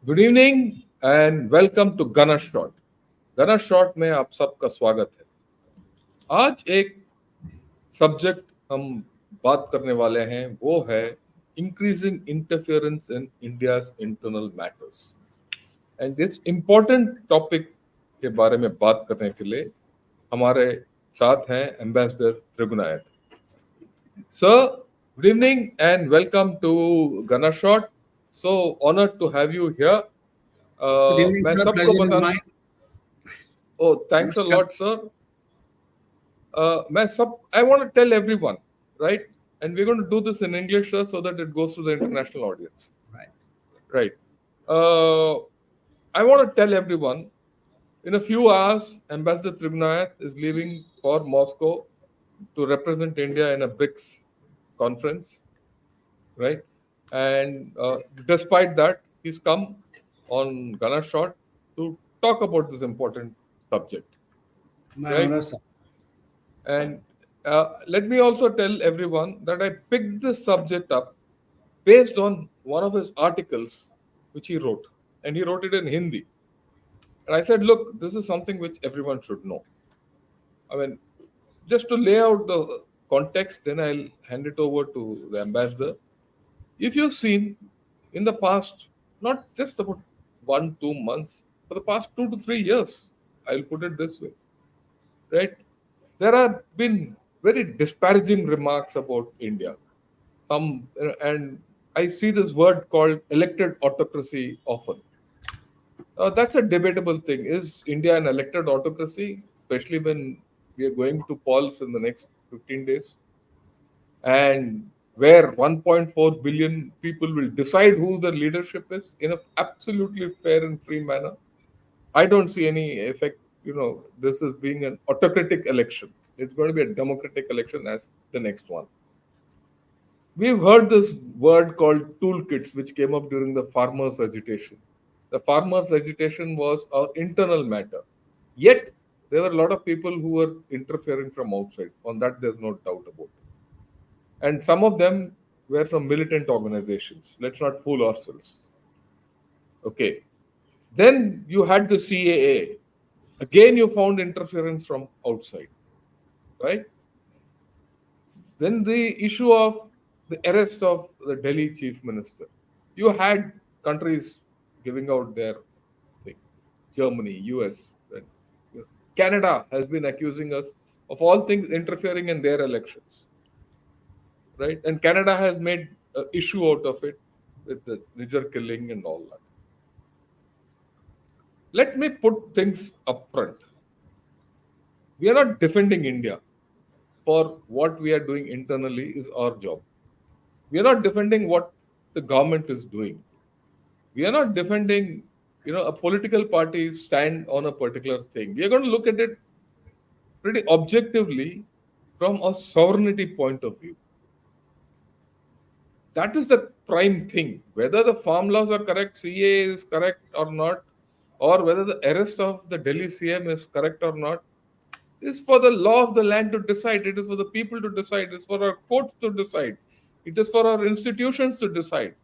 Good evening and welcome to गना shot. गना shot में आप सबका स्वागत है। आज एक सब्जेक्ट हम बात करने वाले हैं, वो है increasing interference in India's internal matters. And इस इम्पोर्टेंट टॉपिक के बारे में बात करने के लिए हमारे साथ हैं ambassador Trigunayat sir. Good evening and welcome to गना शॉट। So honoured to have you here. Good evening, मैं sir. सबको Pleasure is बता mine. Oh, thanks a Namaskar. lot, sir. I want to tell everyone, right? And we're going to do this in English, sir, so that it goes to the international audience. Right. Right. Uh, I want to tell everyone, in a few hours, Ambassador Trigunayat is leaving for Moscow to represent India in a BRICS conference, right? And despite that, he's come on Ghana Shot to talk about this important subject. My Right. honor, sir. And let me also tell everyone that I picked this subject up based on one of his articles which he wrote. And he wrote it in Hindi. And I said, look, this is something which everyone should know. I mean, just to lay out the context, then I'll hand it over to the ambassador. If you've seen in the past, not just about 1-2 months, for the past 2 to 3 years, I'll put it this way, right? There have been very disparaging remarks about India. And I see this word called elected autocracy often. That's a debatable thing. Is India an elected autocracy, especially when we are going to polls in the next 15 days? And where 1.4 billion people will decide who the leadership is in an absolutely fair and free manner. I don't see any effect. This is being an autocratic election. It's going to be a democratic election as the next one. We've heard this word called toolkits, which came up during the farmers' agitation. The farmers' agitation was an internal matter. Yet, there were a lot of people who were interfering from outside. On that, there's no doubt about it. And some of them were from militant organizations. Let's not fool ourselves. Okay. Then you had the CAA. Again, you found interference from outside, right? Then the issue of the arrest of the Delhi chief minister. You had countries giving out their thing. Germany, US, and Canada has been accusing us of all things interfering in their elections, right? And Canada has made an issue out of it with the Niger killing and all that. Let me put things up front. We are not defending India for what we are doing internally is our job. We are not defending what the government is doing. We are not defending, a political party's stand on a particular thing. We are going to look at it pretty objectively from a sovereignty point of view. That is the prime thing. Whether the farm laws are correct, CA is correct or not, or whether the arrest of the Delhi CM is correct or not, is for the law of the land to decide. It is for the people to decide. It is for our courts to decide. It is for our institutions to decide.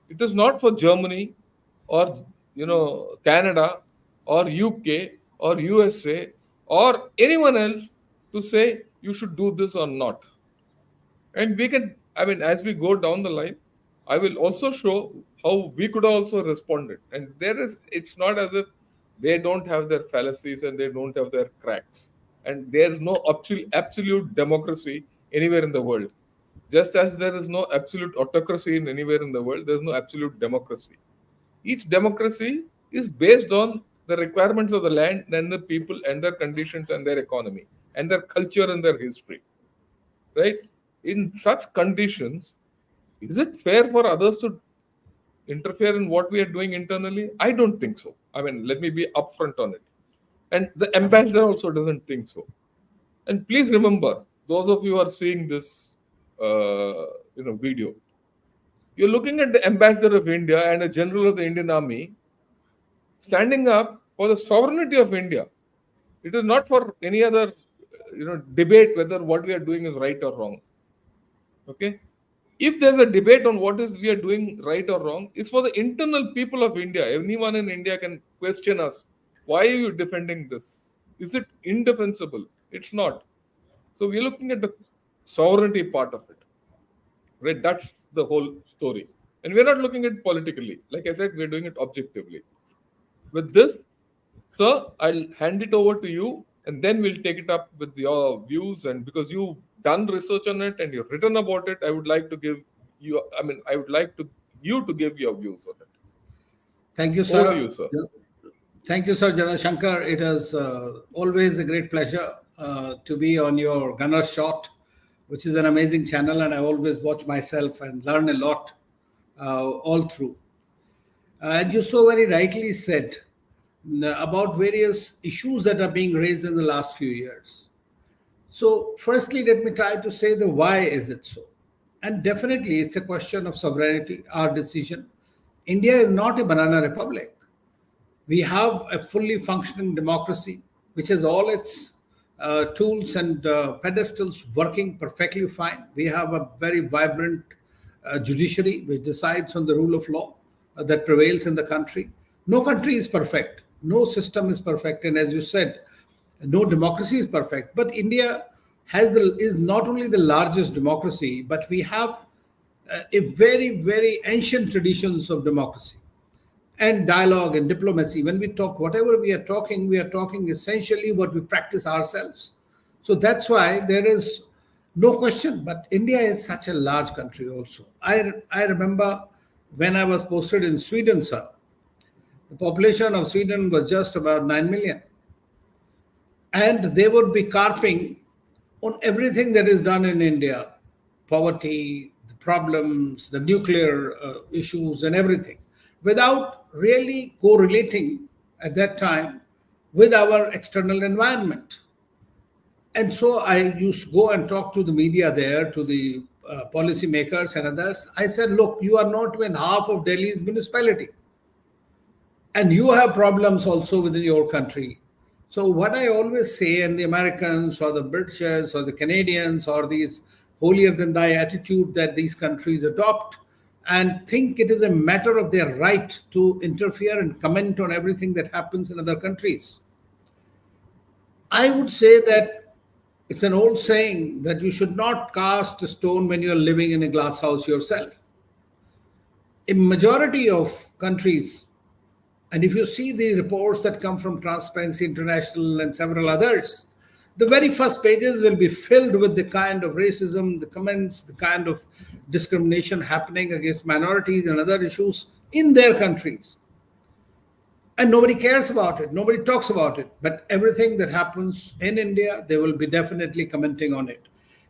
It is not for Germany or Canada or UK or USA or anyone else to say you should do this or not. And we can, as we go down the line, I will also show how we could also respond it. And it's not as if they don't have their fallacies and they don't have their cracks. And there's no absolute democracy anywhere in the world. Just as there is no absolute autocracy in anywhere in the world, there's no absolute democracy. Each democracy is based on the requirements of the land and the people and their conditions and their economy and their culture and their history. Right? In such conditions, is it fair for others to interfere in what we are doing internally? I don't think so. Let me be upfront on it. And the ambassador also doesn't think so. And please remember, those of you who are seeing this video, you're looking at the ambassador of India and a general of the Indian Army standing up for the sovereignty of India. It is not for any other debate whether what we are doing is right or wrong. Okay. if there's a debate on what is we are doing right or wrong, it's for the internal people of India. Anyone in India can question us. Why are you defending this? Is it indefensible? It's not. So we're looking at the sovereignty part of it. Right? That's the whole story. And we're not looking at it politically. Like I said, we're doing it objectively. With this, sir, I'll hand it over to you and then we'll take it up with your views. And because you've done research on it and you've written about it, I would like to give you, I would like to you to give your views on it. Thank you, Over to sir. you, sir. Thank you, sir, General Shankar. It is always a great pleasure to be on your Gunner Shot, which is an amazing channel, and I always watch myself and learn a lot all through. And you so very rightly said about various issues that are being raised in the last few years. So, firstly, let me try to say the why is it so? And definitely, it's a question of sovereignty, our decision. India is not a banana republic. We have a fully functioning democracy, which has all its tools and pedestals working perfectly fine. We have a very vibrant judiciary which decides on the rule of law that prevails in the country. No country is perfect. No system is perfect. And as you said, no democracy is perfect. But India is not only the largest democracy, but we have a very, very ancient traditions of democracy and dialogue and diplomacy. When we talk, whatever we are talking essentially what we practice ourselves. So that's why there is no question. But India is such a large country also. I remember when I was posted in Sweden, sir, the population of Sweden was just about 9 million. And they would be carping on everything that is done in India, poverty, the problems, the nuclear issues, and everything, without really correlating at that time with our external environment. And so I used to go and talk to the media there, to the policymakers and others. I said, look, you are not even half of Delhi's municipality. And you have problems also within your country. So what I always say, and the Americans or the Britishers or the Canadians or these holier than thou attitude that these countries adopt and think it is a matter of their right to interfere and comment on everything that happens in other countries. I would say that it's an old saying that you should not cast a stone when you're living in a glass house yourself. In majority of countries, and if you see the reports that come from Transparency International and several others, the very first pages will be filled with the kind of racism, the comments, the kind of discrimination happening against minorities and other issues in their countries. And nobody cares about it. Nobody talks about it. But everything that happens in India, they will be definitely commenting on it.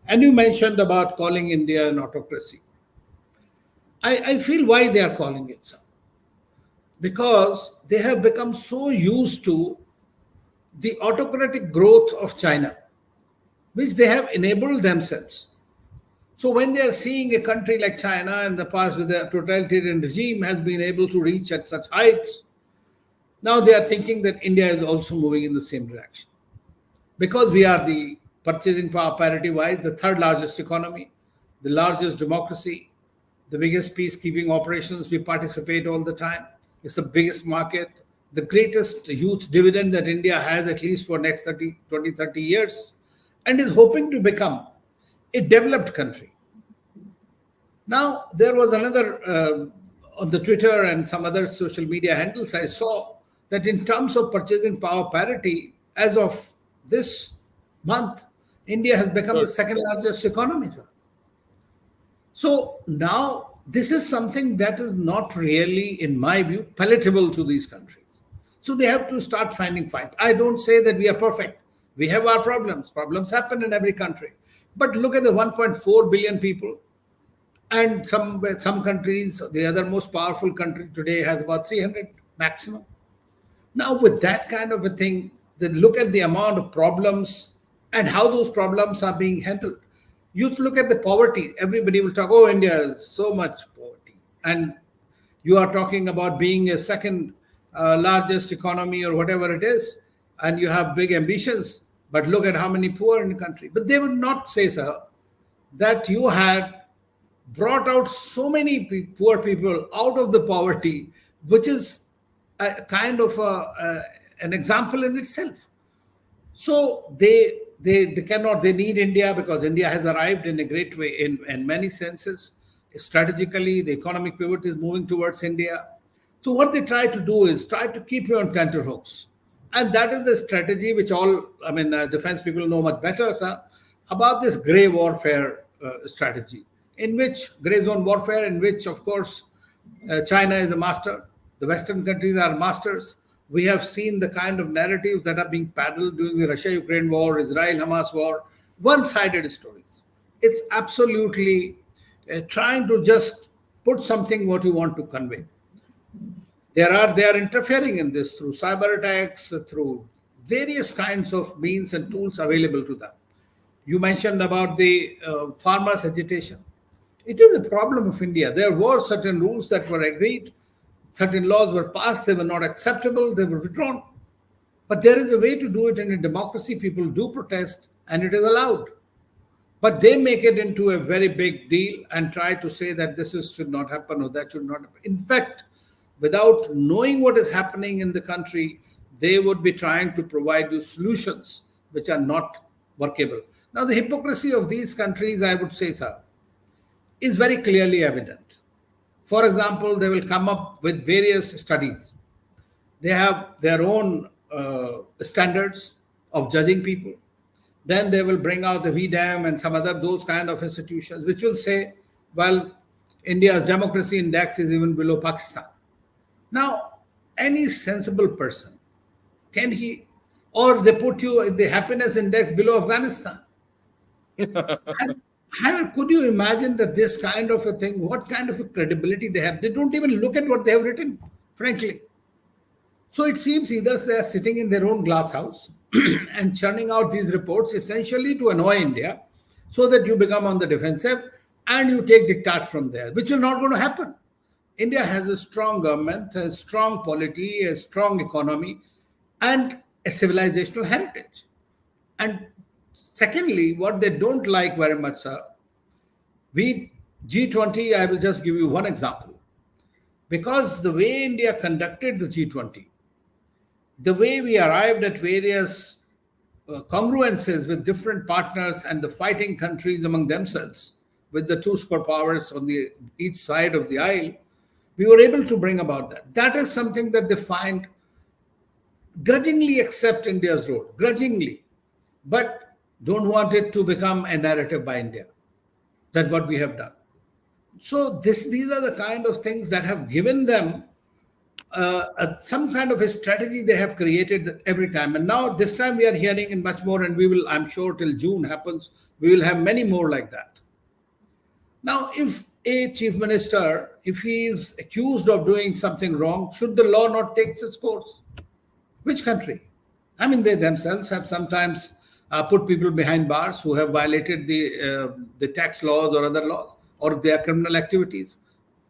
And you mentioned about calling India an autocracy. I feel why they are calling it so. Because they have become so used to the autocratic growth of China, which they have enabled themselves. So when they are seeing a country like China in the past with a totalitarian regime has been able to reach at such heights, now they are thinking that India is also moving in the same direction. Because we are the purchasing power parity wise, the third largest economy, the largest democracy, the biggest peacekeeping operations, we participate all the time. It's the biggest market, the greatest youth dividend that India has at least for next 30 years, and is hoping to become a developed country. Now, there was another, on the Twitter and some other social media handles, I saw that in terms of purchasing power parity, as of this month, India has become the second largest economy, sir. So now this is something that is not really, in my view, palatable to these countries. So they have to start finding fight. I don't say that we are perfect. We have our problems. Problems happen in every country. But look at the 1.4 billion people. And some countries, the other most powerful country today has about 300 maximum. Now with that kind of a thing, then look at the amount of problems and how those problems are being handled. You look at the poverty. Everybody will talk, oh, India is so much poverty. And you are talking about being a second largest economy or whatever it is, and you have big ambitions. But look at how many poor in the country. But they would not say, sir, that you had brought out so many poor people out of the poverty, which is a kind of an example in itself. So they cannot, they need India because India has arrived in a great way in many senses. Strategically, the economic pivot is moving towards India. So what they try to do is try to keep you on tenterhooks. And that is the strategy which all, defense people know much better, sir, about this gray warfare strategy, in which gray zone warfare, in which, of course, China is a master. The Western countries are masters. We have seen the kind of narratives that are being paddled during the Russia-Ukraine war, Israel-Hamas war, one-sided stories. It's absolutely trying to just put something what you want to convey. They are interfering in this through cyber attacks, through various kinds of means and tools available to them. You mentioned about the farmers' agitation. It is a problem of India. There were certain rules that were agreed, certain laws were passed, they were not acceptable, they were withdrawn. But there is a way to do it in a democracy. People do protest and it is allowed. But they make it into a very big deal and try to say that should not happen or that should not happen. In fact, without knowing what is happening in the country, they would be trying to provide you solutions which are not workable. Now, the hypocrisy of these countries, I would say, sir, is very clearly evident. For example, they will come up with various studies. They have their own standards of judging people. Then they will bring out the VDAM and some other those kind of institutions, which will say, well, India's democracy index is even below Pakistan. Now, any sensible person, can he, or they put you in the happiness index below Afghanistan. Could you imagine that this kind of a thing, what kind of a credibility they have? They don't even look at what they have written, frankly. So it seems either they are sitting in their own glass house and churning out these reports essentially to annoy India so that you become on the defensive and you take diktat from there, which will not going to happen. India has a strong government, a strong polity, a strong economy, and a civilizational heritage. And secondly, what they don't like very much, sir, we G20, I will just give you one example. Because the way India conducted the G20, the way we arrived at various congruences with different partners and the fighting countries among themselves, with the two superpowers on each side of the aisle, we were able to bring about that. That is something that they find grudgingly accept India's role, grudgingly, but don't want it to become a narrative by India. That's what we have done. So these are the kind of things that have given them some kind of a strategy they have created every time. And now this time we are hearing in much more, and we will, I'm sure till June happens, we will have many more like that. Now, if a chief minister, if he is accused of doing something wrong, should the law not take its course? Which country? I mean, they themselves have sometimes put people behind bars who have violated the tax laws or other laws or their criminal activities.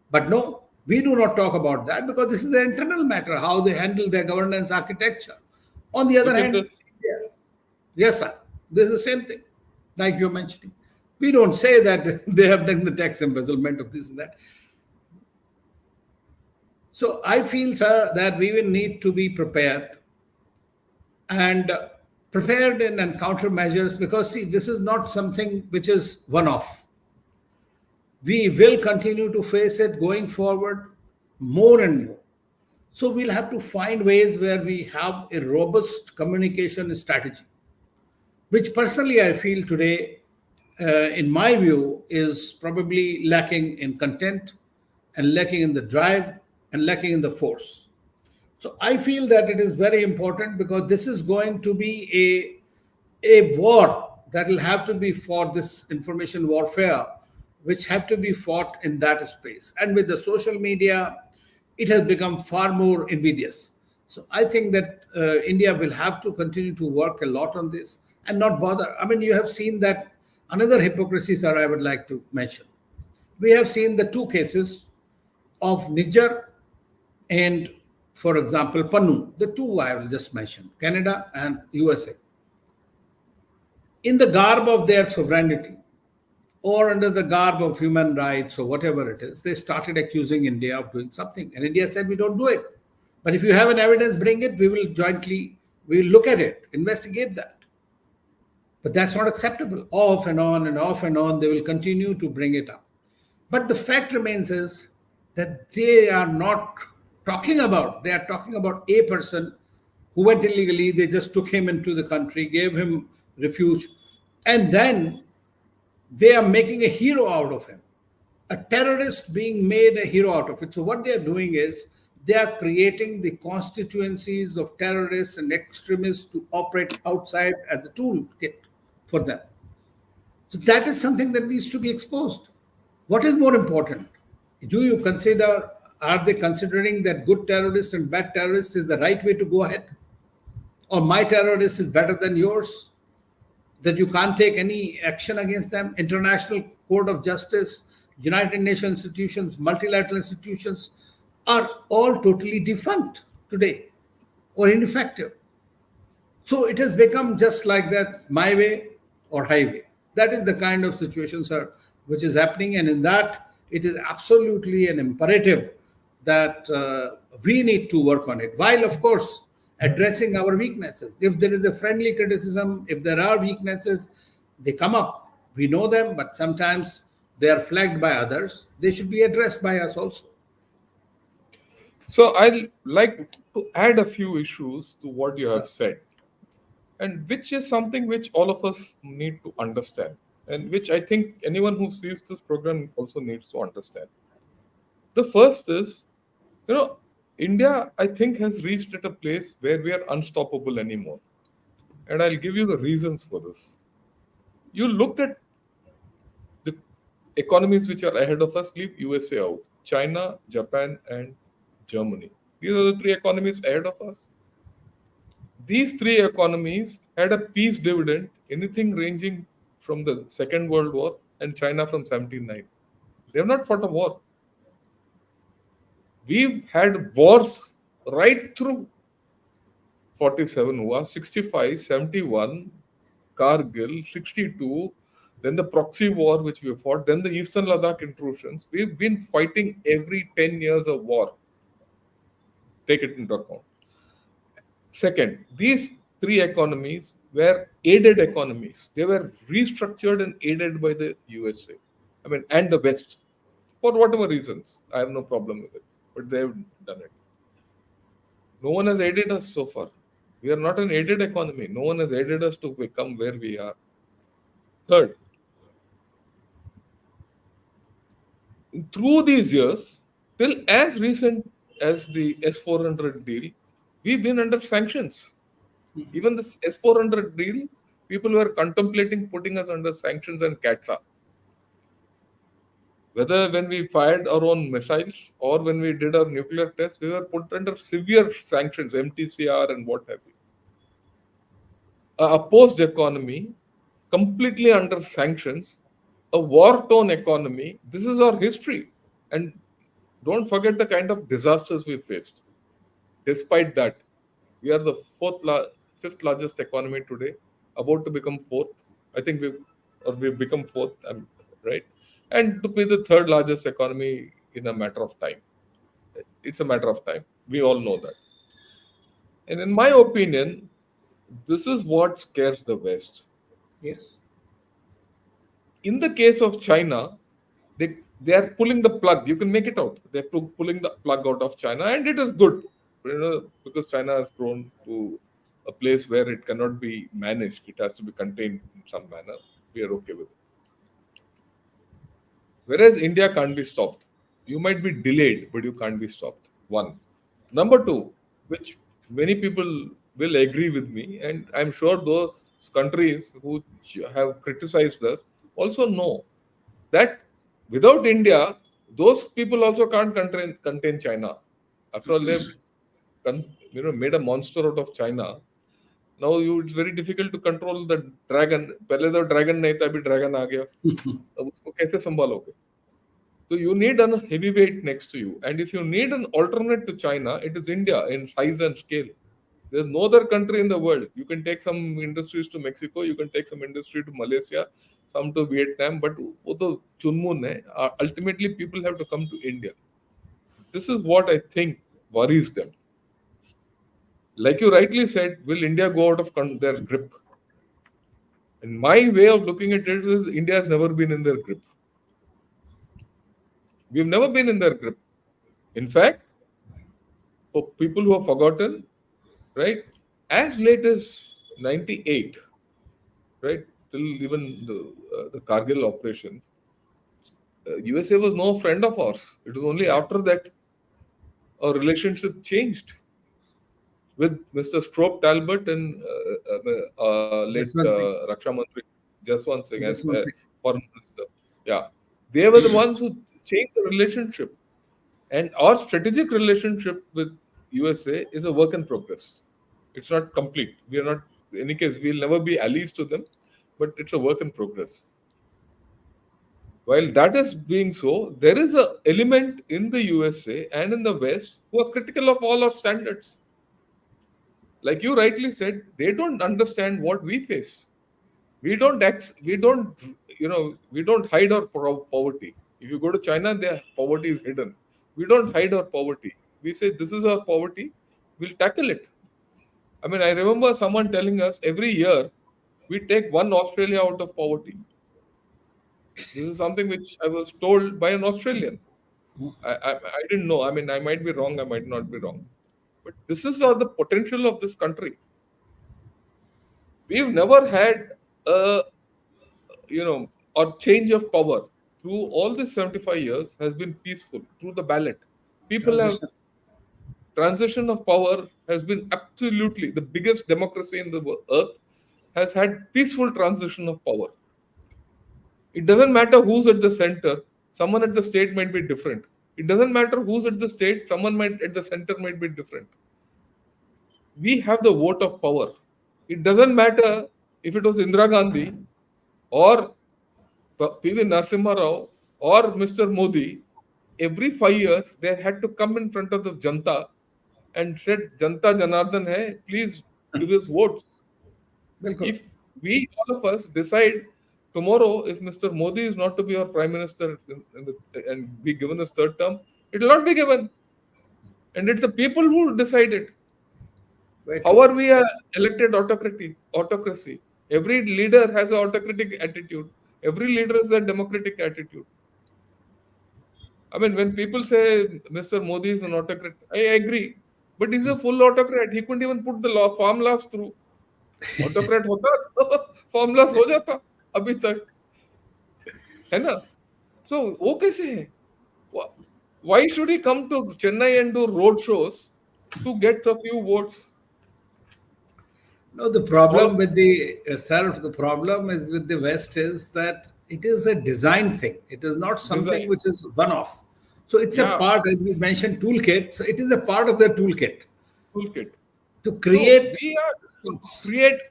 But no, we do not talk about that because this is their internal matter, how they handle their governance architecture. On the other Look at hand, this. yes, sir, this is the same thing, like you're mentioning. We don't say that they have done the tax embezzlement of this and that. So I feel, sir, that we will need to be prepared and prepared in and countermeasures because, see, this is not something which is one-off. We will continue to face it going forward more and more. So we'll have to find ways where we have a robust communication strategy, which personally I feel today, in my view, is probably lacking in content and lacking in the drive and lacking in the force. So I feel that it is very important because this is going to be a war that will have to be fought, this information warfare, which have to be fought in that space. And with the social media, it has become far more invidious. So I think that India will have to continue to work a lot on this and not bother. I mean, you have seen that another hypocrisy, sir, I would like to mention. We have seen the two cases of Niger and, for example, Panu, the two I will just mention, Canada and USA. In the garb of their sovereignty, or under the garb of human rights or whatever it is, they started accusing India of doing something. And India said, we don't do it. But if you have an evidence, bring it. We will look at it, investigate that. But that's not acceptable. Off and on and off and on, they will continue to bring it up. But the fact remains is that they are talking about a person who went illegally. They just took him into the country, gave him refuge, and then they are making a hero out of him. A terrorist being made a hero out of it. So what they are doing is they are creating the constituencies of terrorists and extremists to operate outside as a toolkit for them. So that is something that needs to be exposed. What is more important? Do you consider, are they considering that good terrorist and bad terrorist is the right way to go ahead? Or my terrorist is better than yours? That you can't take any action against them? International Court of Justice, United Nations institutions, multilateral institutions are all totally defunct today or ineffective. So it has become just like that, my way or highway. That is the kind of situation, sir, which is happening. And in that, it is absolutely an imperative that we need to work on it. While, of course, addressing our weaknesses. If there is a friendly criticism, if there are weaknesses, they come up. We know them, but sometimes they are flagged by others. They should be addressed by us also. So I'd like to add a few issues to what you have Sir. said, and which is something which all of us need to understand, and which I think anyone who sees this program also needs to understand. The first is, India, I think, has reached at a place where we are unstoppable anymore. And I'll give you the reasons for this. You look at the economies which are ahead of us, leave USA out. China, Japan, and Germany. These are the three economies ahead of us. These three economies had a peace dividend, anything ranging from the Second World War and China from 79. They have not fought a war. We've had wars right through 47 was 65, 71, Kargil, 62, then the proxy war which we fought, then the Eastern Ladakh intrusions. We've been fighting every 10 years of war. Take it into account. Second, these three economies were aided economies. They were restructured and aided by the USA. And the West. For whatever reasons. I have no problem with it. But they've done it. No one has aided us so far. We are not an aided economy. No one has aided us to become where we are. Third, through these years, till as recent as the S-400 deal, we've been under sanctions. Even this S-400 deal, people were contemplating putting us under sanctions and CATSA. Whether when we fired our own missiles or when we did our nuclear tests, we were put under severe sanctions, MTCR and what have you. A opposed economy, completely under sanctions, a war-torn economy. This is our history. And don't forget the kind of disasters we faced. Despite that, we are the fifth largest economy today, about to become fourth. I think we've become fourth, right? And to be the third largest economy in a matter of time. It's a matter of time. We all know that. And in my opinion, this is what scares the West. Yes. In the case of China, they are pulling the plug. You can make it out. They're pulling the plug out of China, and it is good, because China has grown to a place where it cannot be managed. It has to be contained in some manner. We are okay with it. Whereas India can't be stopped. You might be delayed, but you can't be stopped. One. Number two, which many people will agree with me, and I'm sure those countries who have criticized us also know that without India, those people also can't contain China. After all, they've made a monster out of China. Now it's very difficult to control the dragon. पहले तो dragon नहीं था, अभी dragon आ गया. अब उसको कैसे संभालोगे? So you need a heavyweight next to you, and if you need an alternate to China, it is India in size and scale. There's no other country in the world. You can take some industries to Mexico, you can take some industry to Malaysia, some to Vietnam, but वो तो चुनमुन है. Ultimately, people have to come to India. This is what I think worries them. Like you rightly said, will India go out of their grip? And my way of looking at it is India has never been in their grip. We've never been in their grip. In fact, for people who have forgotten, right, as late as 98, right, till even the Kargil operation, USA was no friend of ours. It was only after that our relationship changed with Mr. Stroke Talbot and late Jaswant Singh. Raksha Mantri Jaswant Singh as Jaswant Singh. foreign minister. Yeah, they were the ones who changed the relationship. And our strategic relationship with USA is a work in progress. It's not complete. We are not, in any case, we'll never be allies to them, but it's a work in progress. While that is being so, there is a element in the USA and in the West who are critical of all our standards. Like you rightly said, they don't understand what we face. We don't, we don't hide our poverty. If you go to China, their poverty is hidden. We don't hide our poverty. We say this is our poverty. We'll tackle it. I mean, I remember someone telling us every year we take one Australia out of poverty. This is something which I was told by an Australian. I didn't know. I mean, I might be wrong. I might not be wrong. But this is the potential of this country. We've never had a or change of power through all these 75 years has been peaceful through the ballot. People have Transition. transition of power has been absolutely the biggest democracy in the earth has had peaceful transition of power. It doesn't matter who's at the center, someone at the state might be different. It doesn't matter who's at the state, someone might at the center might be different. We have the vote of power. It doesn't matter if it was Indira Gandhi or PV Narasimha Rao or Mr. Modi. Every 5 years, they had to come in front of the Janta and said, Janta Janardhan hai, please give us votes. Bilkul. If we, all of us, decide tomorrow if Mr. Modi is not to be our prime minister and be given his third term, it will not be given. And it's the people who decide it. Very How true. are we a elected autocracy? Autocracy. Every leader has an autocratic attitude. Every leader has a democratic attitude. I mean, when people say Mr. Modi is an autocrat, I agree. But he's a full autocrat. He couldn't even put the law formulas through. Autocrat होता तो formulas हो जाता अभी तक है ना सो वो कैसे है why should he come to Chennai and do road shows to get a few votes No, the all of problem with the self, the problem is with the West is that it is a design thing. It is not something design which is one off. So it's a yeah part, as we mentioned, toolkit. So it is a part of the toolkit toolkit to so create we are to systems. create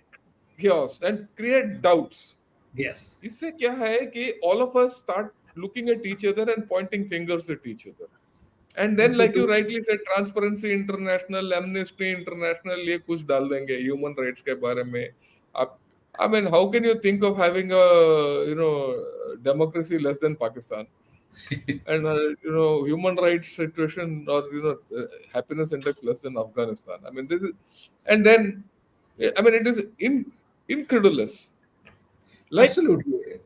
chaos and create doubts Yes, इससे क्या है कि all of us start looking at each other and pointing fingers at each other. And then, that's what like you the rightly said, Transparency International, Amnesty International, ये कुछ डाल देंगे human rights के बारे में. आप, I mean, how can you think of having a democracy less than Pakistan and human rights situation or happiness index less than Afghanistan? I mean, this is, and then, I mean, it is incredulous. Like absolutely.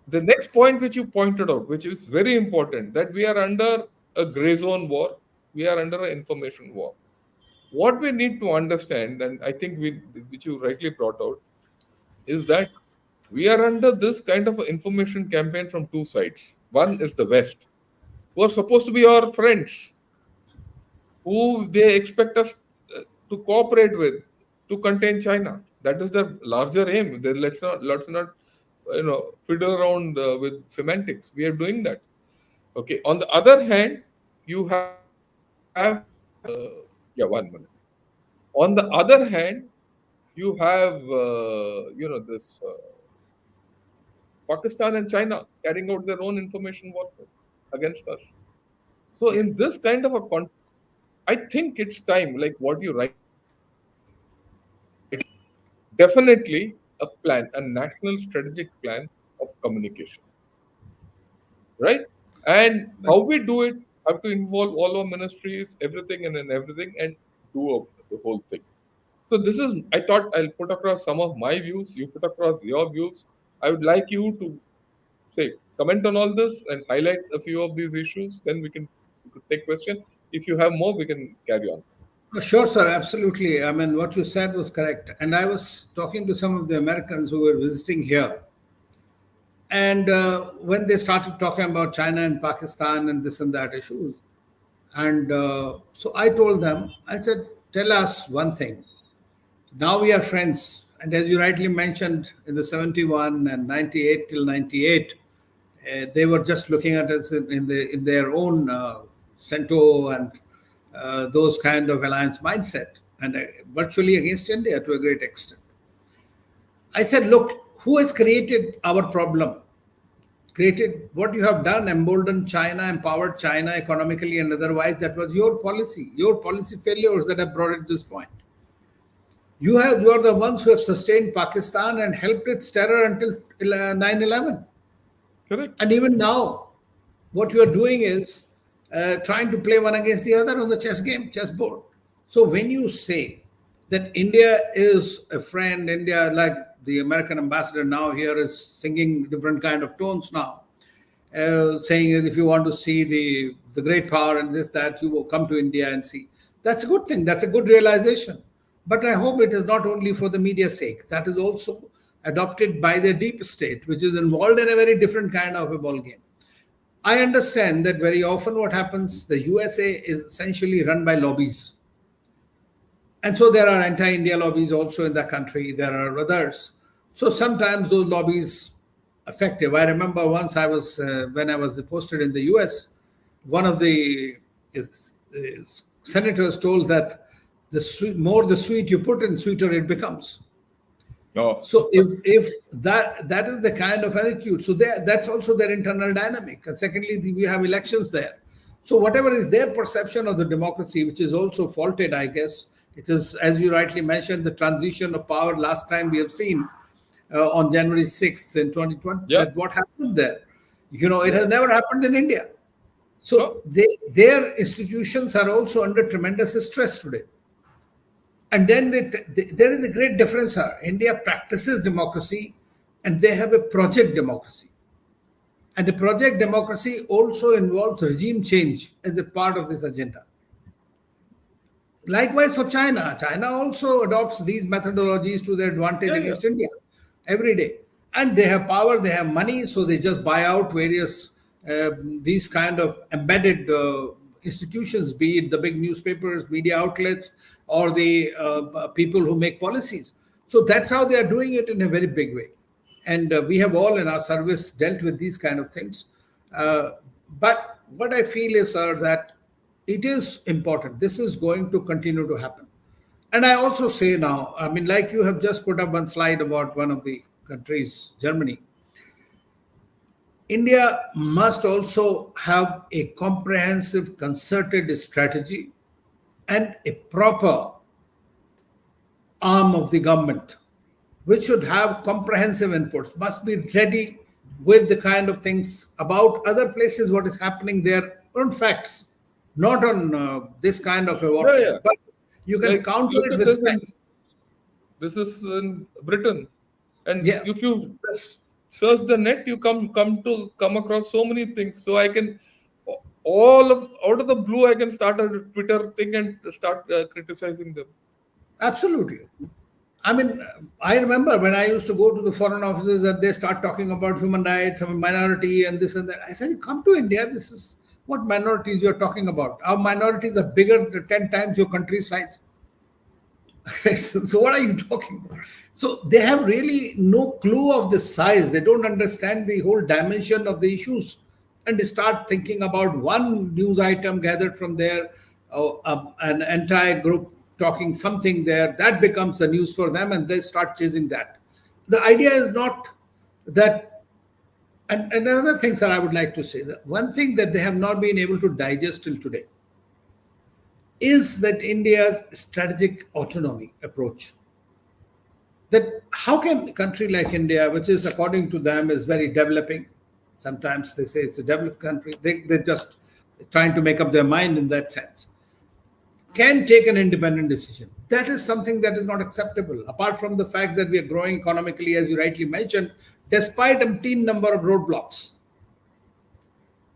the next point which you pointed out, which is very important, that we are under a gray zone war, we are under an information war. What we need to understand, and I think which you rightly brought out, is that we are under this kind of information campaign from two sides. One is the West, who are supposed to be our friends, who they expect us to cooperate with to contain China. That is the larger aim. Let's not fiddle around with semantics. We are doing that. Okay. On the other hand, you have yeah, 1 minute. On the other hand, you have this Pakistan and China carrying out their own information warfare against us. So Yeah. in this kind of a context, I think it's time, like what you rightly said, definitely a plan, a national strategic plan of communication, right? And how we do it have to involve all our ministries, everything and then everything, and the whole thing. So this is, I thought I'll put across some of my views. You put across your views. I would like you to say comment on all this and highlight a few of these issues. Then we could take question. If you have more, we can carry on. Sure, sir, absolutely. I mean, what you said was correct. And I was talking to some of the Americans who were visiting here. And when they started talking about China and Pakistan and this and that issue, and so I told them, I said, tell us one thing. Now we are friends. And as you rightly mentioned, in the 71 and 98 till 98, they were just looking at us in their own cento and those kind of alliance mindset, and virtually against India to a great extent. I said, look, who has created our problem? Created what you have done, emboldened China, empowered China economically and otherwise. That was your policy failures that have brought it to this point. You are the ones who have sustained Pakistan and helped its terror until 9/11. Correct. And even now, what you are doing is trying to play one against the other on the chessboard. So when you say that India is a friend, India, like the American ambassador now here is singing different kind of tones now, saying that if you want to see the great power and this, that, you will come to India and see. That's a good thing. That's a good realization. But I hope it is not only for the media's sake. That is also adopted by the deep state, which is involved in a very different kind of a ball game. I understand that very often what happens, the USA is essentially run by lobbies. And so there are anti-India lobbies also in the country. There are others. So sometimes those lobbies effective. I remember once when I was posted in the US, one of the senators told that more the sweet you put in, sweeter it becomes. Oh, So if that is the kind of attitude, so that's also their internal dynamic. And secondly, we have elections there. So whatever is their perception of the democracy, which is also faulted, I guess, it is, as you rightly mentioned, the transition of power last time we have seen on January 6th in 2020, yeah. that what happened there. It has never happened in India. No. So their institutions are also under tremendous stress today. And then there is a great difference here. India practices democracy and they have a project democracy. And the project democracy also involves regime change as a part of this agenda. Likewise for China. China also adopts these methodologies to their advantage Yeah, yeah. against India every day. And they have power, they have money, so they just buy out various these kind of embedded institutions, be it the big newspapers, media outlets, or the people who make policies. So that's how they are doing it in a very big way. And we have all in our service dealt with these kind of things. But what I feel is, sir, that it is important. This is going to continue to happen. And I also say now, I mean, like you have just put up one slide about one of the countries, Germany. India must also have a comprehensive, concerted strategy and a proper arm of the government, which should have comprehensive inputs, must be ready with the kind of things about other places, what is happening there on facts, not on this kind of a Yeah, warfare. yeah. But you can Like counter look it at with this in facts. this is in Britain, and Yeah, if you just search the net, you come across so many things. So I can all of out of the blue, I can start a Twitter thing and start criticizing them. absolutely. I mean, I remember when I used to go to the foreign offices that they start talking about human rights, I mean, minority, and this and that. I said, "You come to India. This is what minorities you're talking about. Our minorities are bigger than 10 times your country's size." So what are you talking about? So they have really no clue of the size. They don't understand the whole dimension of the issues, and they start thinking about one news item gathered from there, an entire group talking something there. That becomes the news for them, and they start chasing that. The idea is not that. And another thing, sir, I would like to say that one thing that they have not been able to digest till today, is that India's strategic autonomy approach. That how can a country like India, which is according to them is very developing, sometimes they say it's a developed country, they're just trying to make up their mind in that sense, can take an independent decision. That is something that is not acceptable. Apart from the fact that we are growing economically, as you rightly mentioned, despite umpteen number of roadblocks,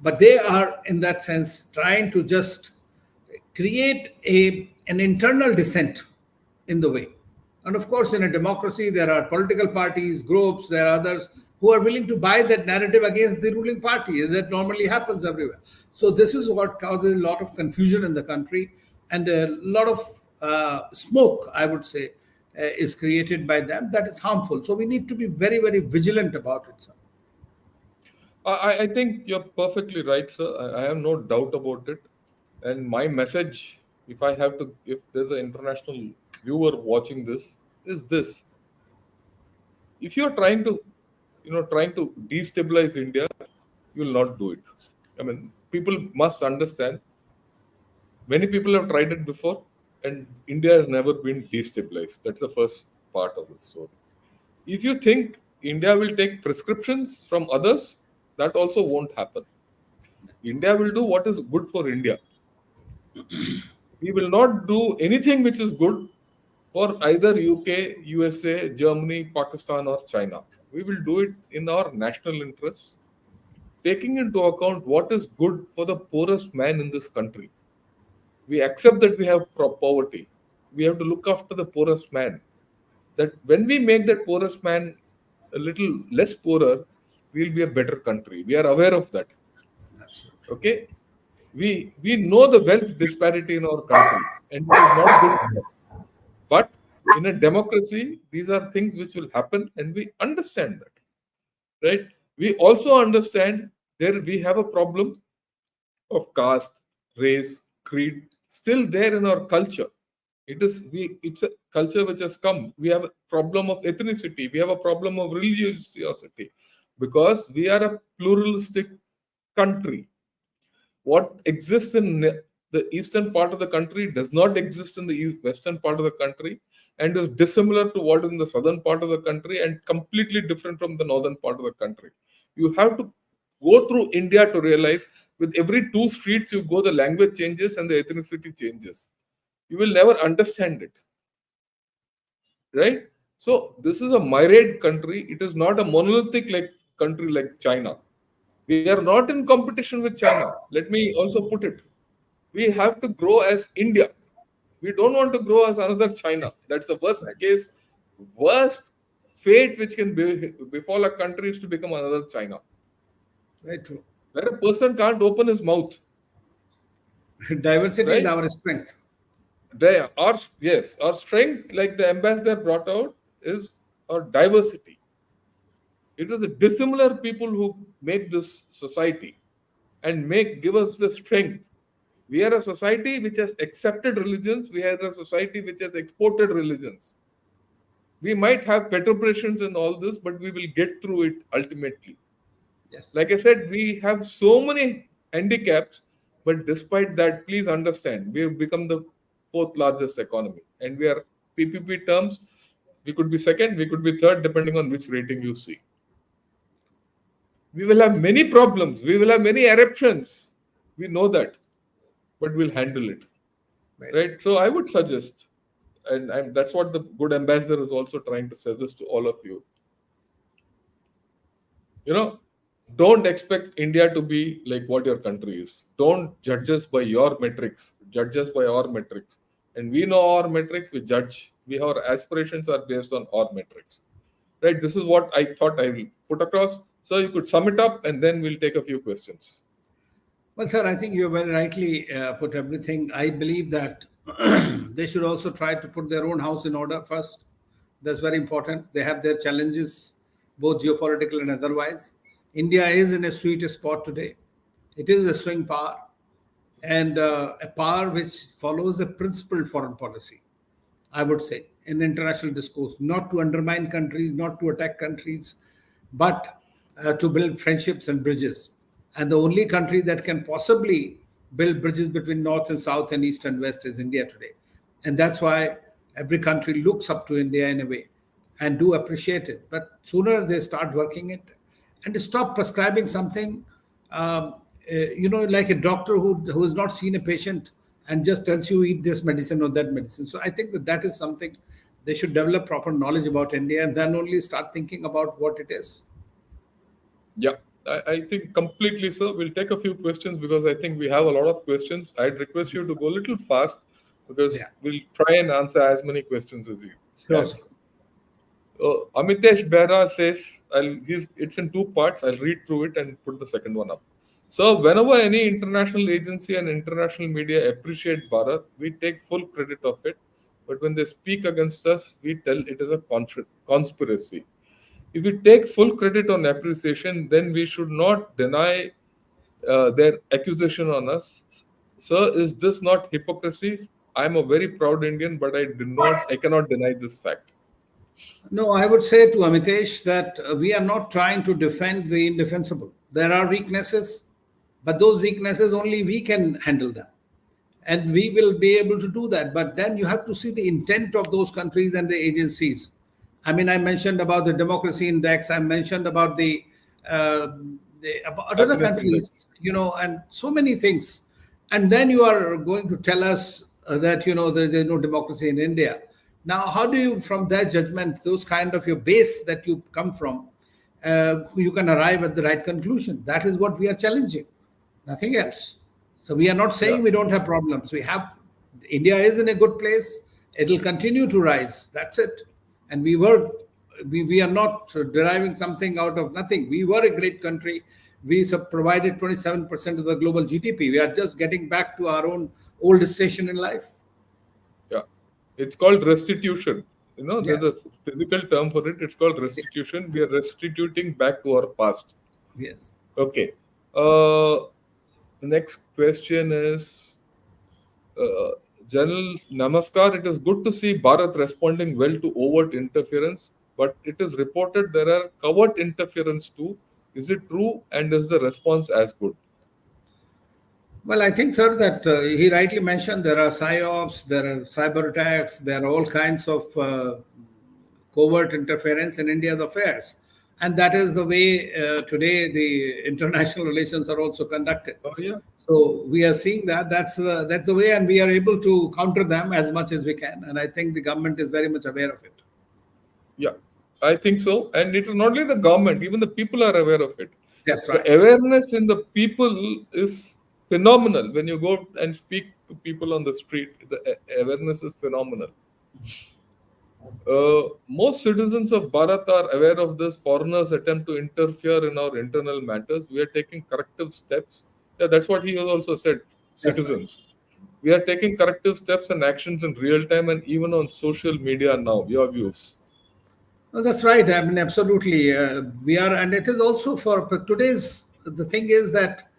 but they are in that sense trying to just create an internal dissent in the way. And of course, in a democracy, there are political parties, groups, there are others who are willing to buy that narrative against the ruling party. That normally happens everywhere. So this is what causes a lot of confusion in the country, and a lot of smoke, I would say, is created by them that is harmful. So we need to be very, very vigilant about it, sir. I think you're perfectly right, sir. I have no doubt about it. And my message, if I have to, if there's an international viewer watching this, is this: if you're trying to, trying to destabilize India, you will not do it. I mean, people must understand. Many people have tried it before, and India has never been destabilized. That's the first part of the story. If you think India will take prescriptions from others, that also won't happen. India will do what is good for India. We will not do anything which is good for either UK, USA, Germany, Pakistan, or China. We will do it in our national interest, taking into account what is good for the poorest man in this country. We accept that we have poverty. We have to look after the poorest man. That when we make that poorest man a little less poorer, we'll be a better country. We are aware of that. Absolutely. Okay, we know the wealth disparity in our country, and it is not good for us. But in a democracy, these are things which will happen, and we understand that, right? We also understand there we have a problem of caste, race, creed still there in our culture. It's a culture which has come. We have a problem of ethnicity. We have a problem of religiosity because we are a pluralistic country. What exists in the eastern part of the country does not exist in the western part of the country, and is dissimilar to what is in the southern part of the country, and completely different from the northern part of the country. You have to go through India to realize with every two streets you go, the language changes and the ethnicity changes. You will never understand it, right? So this is a myriad country. It is not a monolithic like country like China. We are not in competition with China. Let me also put it. We have to grow as India. We don't want to grow as another China. That's the worst Right. case, worst fate which can befall a country is to become another China, Very true. where a person can't open his mouth, Diversity is right? our strength. They are, yes, our strength, like the ambassador brought out, is our diversity. It is the dissimilar people who make this society and give us the strength. We are a society which has accepted religions. We are a society which has exported religions. We might have perturbations in all this, but we will get through it ultimately. Yes. Like I said, we have so many handicaps, but despite that, please understand, we have become the fourth largest economy, and we are PPP terms. We could be second, we could be third, depending on which rating you see. We will have many problems. We will have many eruptions. We know that, but we'll handle it, Right. right? So I would suggest, and that's what the good ambassador is also trying to suggest to all of you. You know, don't expect India to be like what your country is. Don't judge us by your metrics. Judge us by our metrics. And we know our metrics. We judge. Our aspirations are based on our metrics, right? This is what I thought I will put across. So you could sum it up, and then we'll take a few questions. Well, sir, I think you very rightly put everything. I believe that they should also try to put their own house in order first. That's very important. They have their challenges, both geopolitical and otherwise. India is in a sweet spot today. It is a swing power, and a power which follows a principled foreign policy, I would say, in international discourse, not to undermine countries, not to attack countries, but to build friendships and bridges. And the only country that can possibly build bridges between north and south and east and west is India today. And that's why every country looks up to India in a way and do appreciate it. But sooner they start working it and they stop prescribing something, um, like a doctor who has not seen a patient and just tells you eat this medicine or that medicine. So I think that that is something they should develop proper knowledge about India and then only start thinking about what it is. Yeah, I think completely, sir. We'll take a few questions because I think we have a lot of questions. I'd request you to go a little fast because Yeah, we'll try and answer as many questions as we sure, can. sir. Amitesh Behra says, it's in two parts. I'll read through it and put the second one up. So, whenever any international agency and international media appreciate Bharat, we take full credit of it. But when they speak against us, we tell it is a conspiracy. If we take full credit on appreciation, then we should not deny their accusation on us. Sir, is this not hypocrisy? I am a very proud Indian, but I cannot deny this fact. No, I would say to Amitesh that we are not trying to defend the indefensible. There are weaknesses, but those weaknesses only we can handle them. And we will be able to do that. But then you have to see the intent of those countries and the agencies. I mean, I mentioned about the democracy index. I mentioned about uh, about other Happiness index. countries, and so many things. And then you are going to tell us that there's no democracy in India. Now, how do you, from that judgment, those kind of your base that you come from, you can arrive at the right conclusion? That is what we are challenging, nothing else. So we are not Yeah. saying we don't have problems. We have. India is in a good place. It will continue to rise. That's it. And we are not deriving something out of nothing. We were a great country. We provided 27% of the global GDP. We are just getting back to our own old station in life. Yeah, it's called restitution. Yeah. There's a physical term for it. It's called restitution. We are restituting back to our past. Yes. Okay. Uh, the next question is uh, General Namaskar. It is good to see Bharat responding well to overt interference, but it is reported there are covert interference too. Is it true? And is the response as good? Well, I think, sir, that he rightly mentioned there are psyops, there are cyber attacks, there are all kinds of covert interference in India's affairs. And that is the way today the international relations are also conducted. Oh, yeah. So we are seeing that that's the way, and we are able to counter them as much as we can. And I think the government is very much aware of it. Yeah, I think so. And it is not only the government, even the people are aware of it. That's The right. awareness in the people is phenomenal. When you go and speak to people on the street, the awareness is phenomenal. Most citizens of Bharat are aware of this. Foreigners attempt to interfere in our internal matters. We are taking corrective steps. Yeah, that's what he has also said. That's right. Citizens, we are taking corrective steps and actions in real time and even on social media now. Your views? No, that's right. I mean, absolutely. We are, and it is also for today's. The thing is that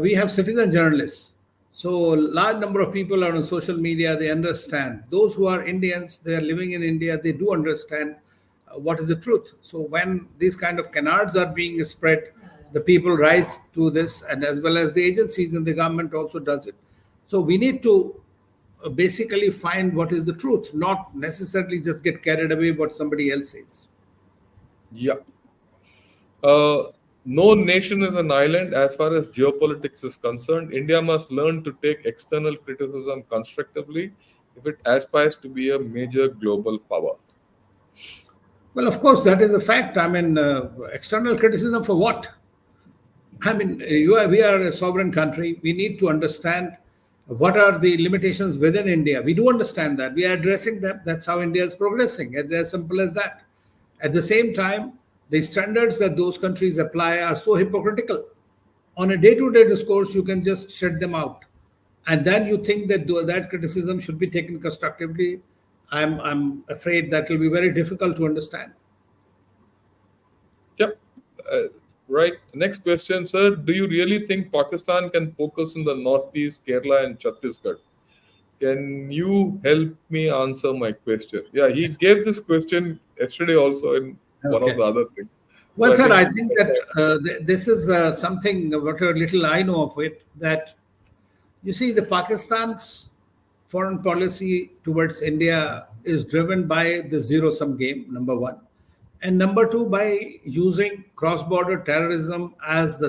we have citizen journalists. So, a large number of people are on social media. They understand. Those who are Indians, they are living in India. They do understand what is the truth. So, when these kind of canards are being spread, the people rise to this, and as well as the agencies and the government also does it. So, we need to basically find what is the truth, not necessarily just get carried away what somebody else says. Yeah. No nation is an island as far as geopolitics is concerned. India must learn to take external criticism constructively if it aspires to be a major global power. Well, of course, that is a fact. I mean, external criticism for what? I mean, we are a sovereign country. We need to understand what are the limitations within India. We do understand that. We are addressing them. That's how India is progressing. It's as simple as that. At the same time, the standards that those countries apply are so hypocritical. On a day-to-day discourse, you can just shut them out, and then you think that that criticism should be taken constructively. I'm afraid that will be very difficult to understand. Yep. Uh, right. Next question, sir. Do you really think Pakistan can focus in the Northeast, Kerala, and Chhattisgarh? Can you help me answer my question? Yeah, he gave this question yesterday also in one of Okay. the other things. Well, So I sir, think I think that this is something what a little I know of it, that You see, the Pakistan's foreign policy towards India is driven by the zero sum game, number one. And number two, by using cross border terrorism as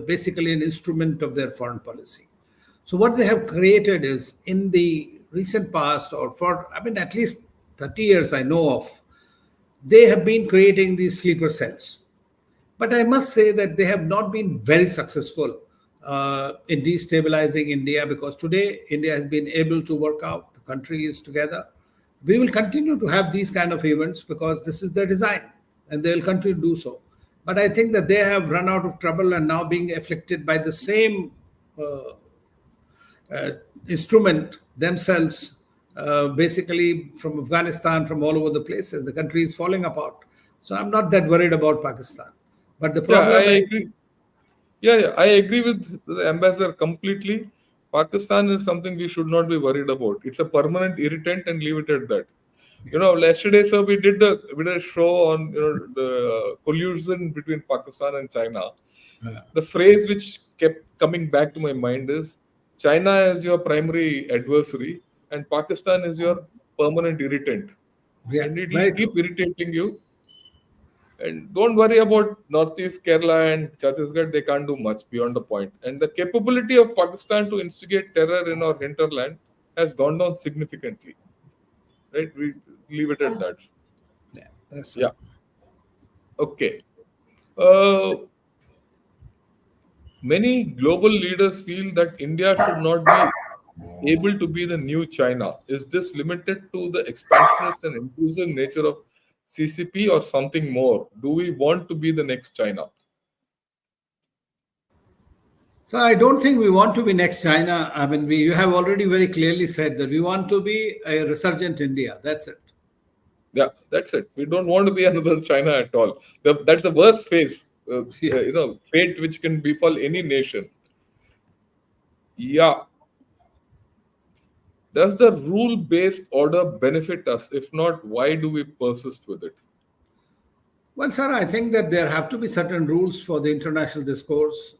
basically an instrument of their foreign policy. So, what they have created is in the recent past, or for, I mean, at least 30 years I know of, they have been creating these sleeper cells. But I must say that they have not been very successful in destabilizing India, because today India has been able to work out, the country is together. We will continue to have these kind of events because this is their design, and they will continue to do so. But I think that they have run out of trouble and now being afflicted by the same uh, uh, instrument themselves, basically from Afghanistan, from all over the places. The country is falling apart. So I'm not that worried about Pakistan. But the Yeah, I problem is, agree. Yeah, I agree with the ambassador completely. Pakistan is something we should not be worried about. It's a permanent irritant, and leave it at that. Yesterday, sir, we did a show on the collusion between Pakistan and China. The phrase which kept coming back to my mind is China is your primary adversary and Pakistan is your permanent irritant, yeah, and it will very keep true. irritating you. And don't worry about Northeast Kerala and Chhattisgarh, they can't do much beyond the point. And the capability of Pakistan to instigate terror in our hinterland has gone down significantly. Right? We leave it at that. Yeah, that's so. Yeah. Okay. Uh, Many global leaders feel that India should not be able to be the new China. Is this limited to the expansionist and inclusive nature of CCP or something more? Do we want to be the next China? So I don't think we want to be next China. I mean, you have already very clearly said that we want to be a resurgent India. That's it. Yeah, that's it. We don't want to be another China at all. That's the worst Yes. fate which can befall any nation. Yeah. Does the rule based order benefit us? If not, why do we persist with it? Well, sir, I think that there have to be certain rules for the international discourse.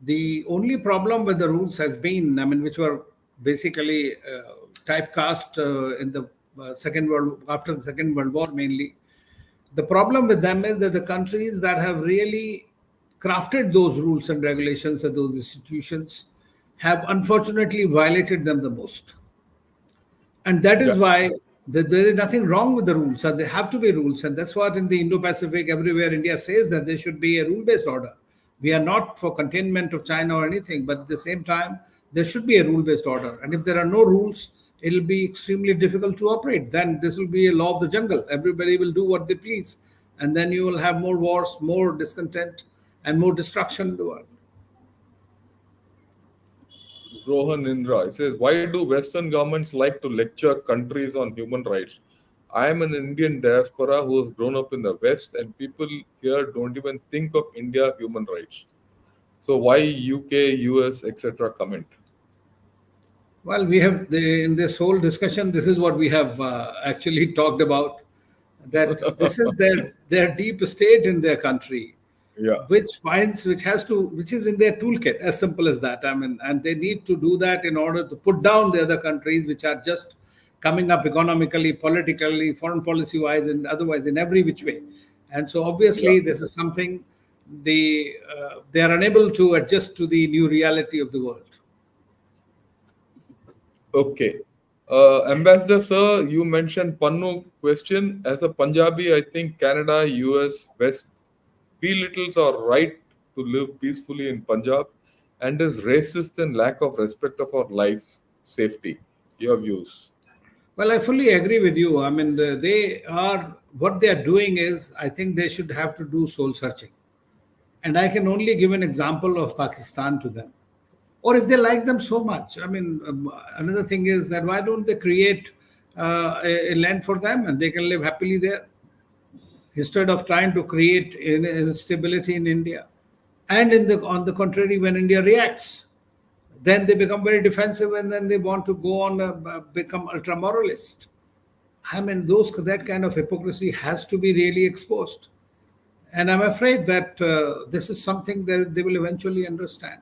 The only problem with the rules has been, I mean, which were basically typecast in the Second World, after the Second World War mainly. The problem with them is that the countries that have really crafted those rules and regulations and those institutions have unfortunately violated them the most. And that is Yeah. why there is nothing wrong with the rules, and there have to be rules. And that's what in the Indo-Pacific, everywhere, India says that there should be a rule-based order. We are not for containment of China or anything, but at the same time, there should be a rule-based order. And if there are no rules, it'll be extremely difficult to operate. Then this will be a law of the jungle. Everybody will do what they please. And then you will have more wars, more discontent, and more destruction in the world. Rohan Indra. It says, why do Western governments like to lecture countries on human rights? I am an Indian diaspora who has grown up in the West, and people here don't even think of India human rights. So why UK, US, etc. comment? Well, we have in this whole discussion, this is what we have actually talked about. That this is their deep state in their country, Yeah. which is in their toolkit, as simple as that. I mean, and they need to do that in order to put down the other countries which are just coming up economically, politically, foreign policy wise, and otherwise in every which way. And so Yeah. obviously this is something they are unable to adjust to the new reality of the world. Okay. Ambassador Sir, you mentioned Pannu question. As a Punjabi, I think Canada, US, West belittles our right to live peacefully in Punjab and is racist and lack of respect of our lives, safety. Your views. Well, I fully agree with you. I mean, they are what they are doing is, I think they should have to do soul searching. And I can only give an example of Pakistan to them. Or if they like them so much, I mean, another thing is that why don't they create a land for them and they can live happily there instead of trying to create instability in India? And on the contrary, when India reacts, then they become very defensive and then they want to go on become ultra moralist. I mean, that kind of hypocrisy has to be really exposed. And I'm afraid that this is something that they will eventually understand.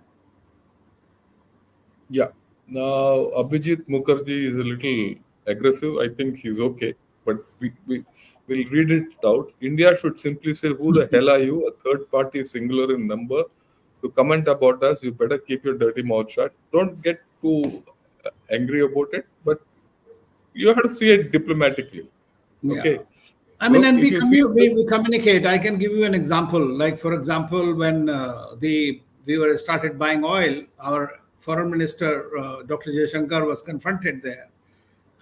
Yeah. Now, Abhijit Mukherjee is a little aggressive. I think he's okay, but we'll read it out. India should simply say, "Who the hell are you?" A third party singular in number to comment about us. You better keep your dirty mouth shut. Don't get too angry about it, but you have to see it diplomatically. Yeah. Okay. I mean, Look, and if you see this, we communicate. I can give you an example. Like, for example, when the we were started buying oil, our foreign minister, Dr. Shankar, was confronted there,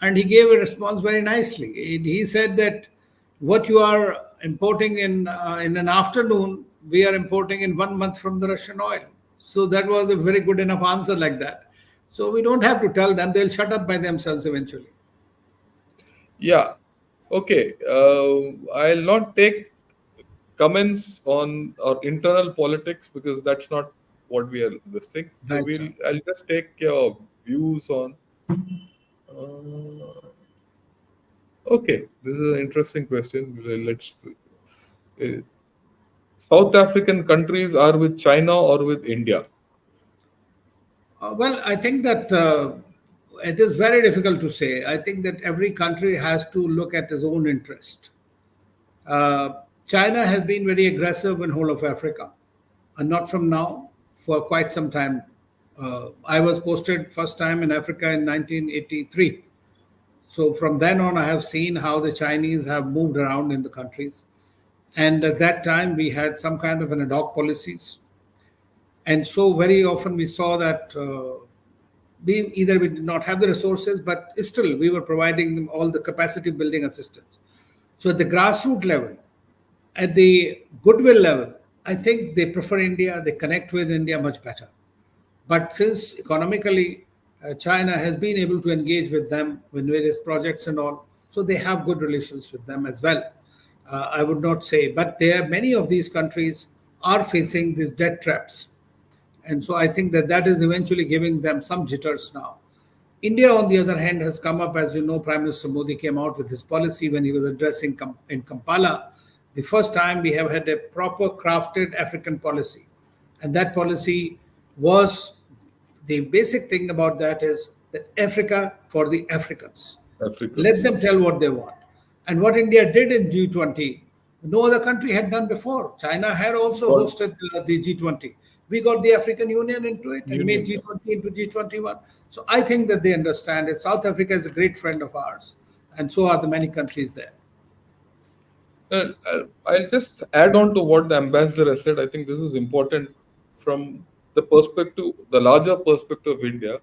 and he gave a response very nicely. He said that what you are importing in an afternoon, we are importing in 1 month from the Russian oil. So that was a very good enough answer like that. So we don't have to tell them; they'll shut up by themselves eventually. yeah, okay. I'll not take comments on our internal politics because that's not what we are listening. So Right, sir. I'll just take your views on. Uh, okay, this is an interesting question. Let's. Uh, South African countries are with China or with India? Well, I think that it is very difficult to say. I think that every country has to look at its own interest. China has been very aggressive in whole of Africa, and not from now, for quite some time. I was posted first time in Africa in 1983. So from then on, I have seen how the Chinese have moved around in the countries. And at that time, we had some kind of an ad hoc policies. And so very often we saw that we did not have the resources, but still we were providing them all the capacity building assistance. So at the grassroots level, at the goodwill level, I think they prefer India, they connect with India much better. But since economically, China has been able to engage with them with various projects and all, so they have good relations with them as well. I would not say, but there many of these countries are facing these debt traps, and so I think that that is eventually giving them some jitters now. India, on the other hand, has come up, as you know, Prime Minister Modi came out with his policy when he was addressing in Kampala. The first time we have had a proper crafted African policy. And that policy was the basic thing about that is that Africa for the Africans. Let them Africans. tell what they want. And what India did in G20, no other country had done before. China had also God, hosted the G20. We got the African Union into it and made Union. Yeah. G20 into G21. So I think that they understand it. South Africa is a great friend of ours, and so are the many countries there. I'll just add on to what the ambassador has said. I think this is important from the perspective, the larger perspective of India.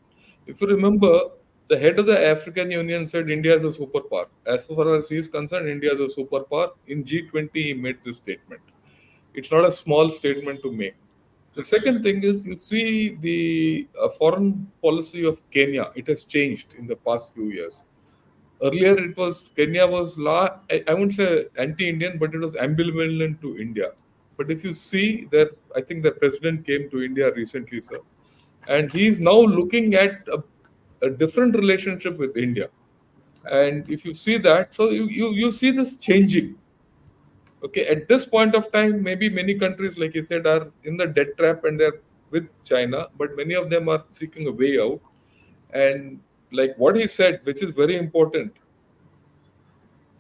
If you remember, the head of the African Union said India is a superpower. As far as he is concerned, India is a superpower. In G20, he made this statement. It's not a small statement to make. The second thing is you see the foreign policy of Kenya. It has changed in the past few years. Earlier, it was Kenya was I wouldn't say anti-Indian, but it was ambivalent to India. But if you see that, I think the president came to India recently, sir, and he's now looking at a different relationship with India. And if you see that, so you see this changing. Okay, at this point of time, maybe many countries, like you said, are in the debt trap and they're with China, but many of them are seeking a way out. And like what he said, which is very important,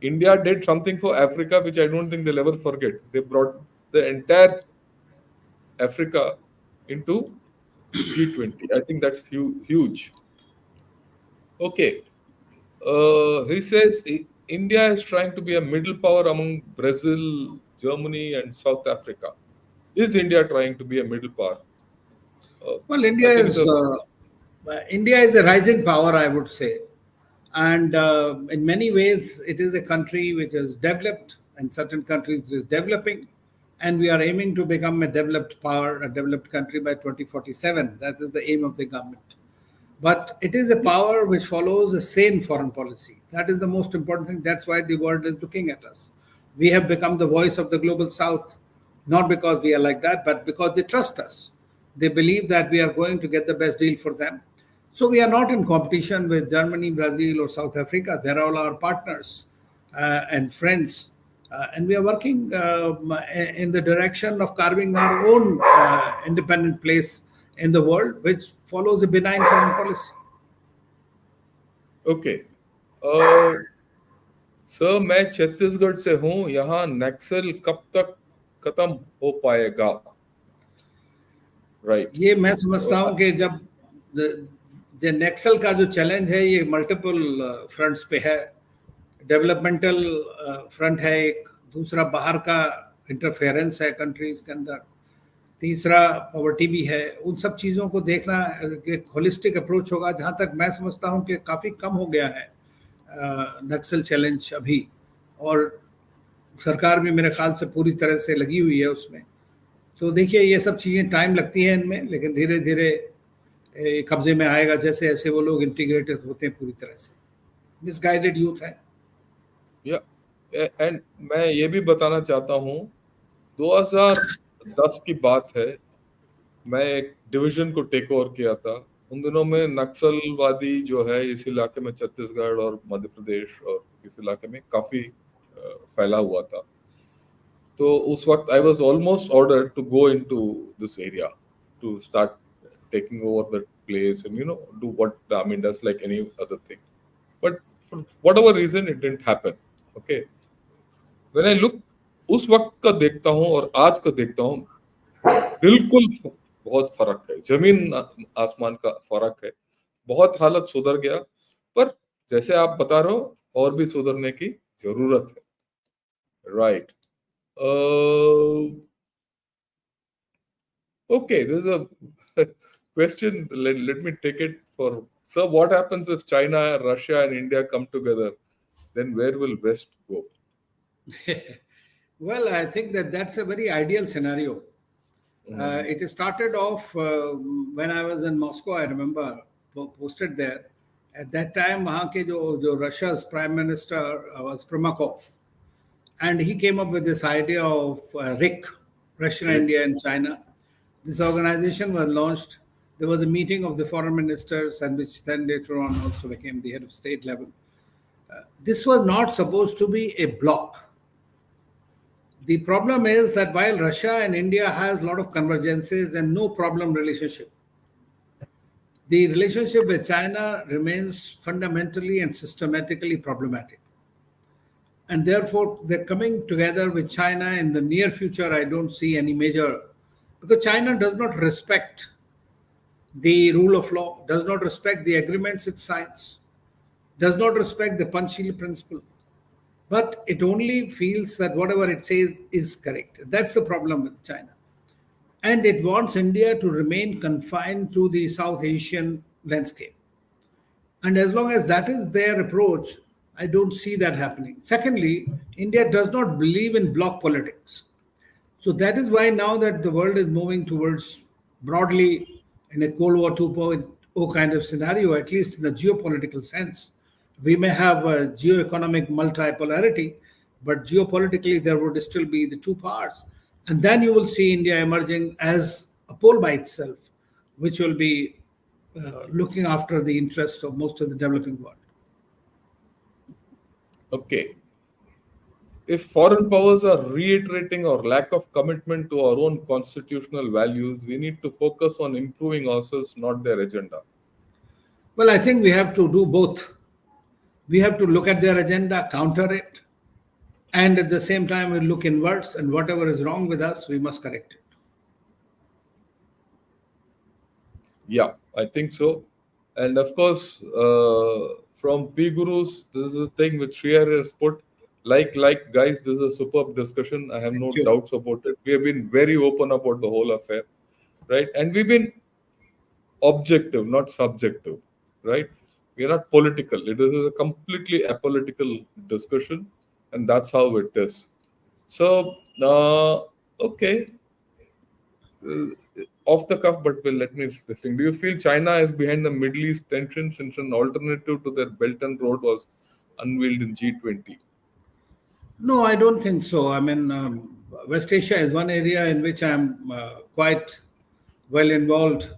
India did something for Africa which I don't think they'll ever forget. They brought the entire Africa into G20. I think that's huge. Okay. He says India is trying to be a middle power among Brazil, Germany, and South Africa. Is India trying to be a middle power? Uh, Well, I think it's a India is a rising power, I would say, and in many ways, it is a country which is developed, and certain countries is developing, and we are aiming to become a developed power, a developed country by 2047. That is the aim of the government. But it is a power which follows a sane foreign policy. That is the most important thing. That's why the world is looking at us. We have become the voice of the global south, not because we are like that, but because they trust us. They believe that we are going to get the best deal for them. So we are not in competition with Germany, Brazil, or South Africa. They're all our partners and friends. And we are working in the direction of carving our own independent place in the world which follows a benign foreign policy. Okay sir, मैं छत्तीसगढ़ से हूँ। यहाँ नक्सल कब तक खत्म हो पाएगा? Right. ये मैं समझता हूँ कि जब जो नेक्सल का जो चैलेंज है ये मल्टीपल फ्रंट्स पे है। डेवलपमेंटल फ्रंट है एक, दूसरा बाहर का इंटरफेरेंस है कंट्रीज के अंदर, तीसरा पॉवर्टी भी है। उन सब चीज़ों को देखना एक होलिस्टिक अप्रोच होगा। जहाँ तक मैं समझता हूँ कि काफ़ी कम हो गया है नक्सल चैलेंज अभी, और सरकार भी मेरे ख्याल से पूरी तरह से लगी हुई है उसमें। तो देखिए ये सब चीज़ें टाइम लगती हैं इनमें, लेकिन धीरे धीरे कब्जे में आएगा जैसे ऐसे वो लोग इंटीग्रेटेड होते हैं पूरी तरह से। मिसगाइडेड यूथ है। या एंड मैं ये भी बताना चाहता हूँ, 2010 की बात है। मैं एक डिवीजन को टेक ओवर किया था। उन दिनों में नक्सलवादी जो है इस इलाके में, छत्तीसगढ़ और मध्य प्रदेश और इस इलाके में काफी फैला हुआ था। तो उस वक्त I was almost ordered to go into this area to start taking over that place and do what the army does like any other thing. But for whatever reason it didn't happen. Okay. When I look, उस वक्त का देखता हूँ और आज का देखता हूँ, बिल्कुल बहुत फर्क है। जमीन आसमान का फर्क है। बहुत हालत सुधर गया, पर जैसे आप बता रहे हो और भी सुधरने की जरूरत है। Right. Okay, there's a question. Let me take it for. So, what happens if China, Russia, and India come together? Then where will West go? Well, I think that that's a very ideal scenario. It started off when I was in Moscow. I remember posted there. At that time, वहाँ के जो Russia's prime minister was Primakov, and he came up with this idea of RIC, Russia, Right. India, and China. This organization was launched. There was a meeting of the foreign ministers, and which then later on also became the head of state level. This was not supposed to be a bloc. The problem is that while Russia and India has a lot of convergences and no problem relationship, the relationship with China remains fundamentally and systematically problematic. And therefore, they're coming together with China in the near future. I don't see any major, because China does not respect the rule of law, does not respect the agreements it signs, does not respect the Panchshili principle. But it only feels that whatever it says is correct. That's the problem with China. And it wants India to remain confined to the South Asian landscape. And as long as that is their approach, I don't see that happening. Secondly, India does not believe in bloc politics. So that is why now that the world is moving towards broadly in a Cold War 2.0 kind of scenario, at least in the geopolitical sense, we may have a geo-economic multipolarity, but geopolitically there would still be the two powers. And then you will see India emerging as a pole by itself, which will be looking after the interests of most of the developing world. Okay. If foreign powers are reiterating our lack of commitment to our own constitutional values, we need to focus on improving ourselves, not their agenda. Well, I think we have to do both. We have to look at their agenda, counter it, and at the same time, we look inwards, and whatever is wrong with us, we must correct it. Yeah, I think so. And of course, from P Gurus, this is a thing which Shriyar has put. Like guys, this is a superb discussion. I have Thank no you. doubts about it. We have been very open about the whole affair, right? And we've been objective, not subjective, right? We are not political. It is a completely apolitical discussion, and that's how it is. So, okay, off the cuff, but well, let me this thing. Do you feel China is behind the Middle East tension since an alternative to their Belt and Road was unveiled in G20? No, I don't think so. I mean, West Asia is one area in which I'm quite well involved,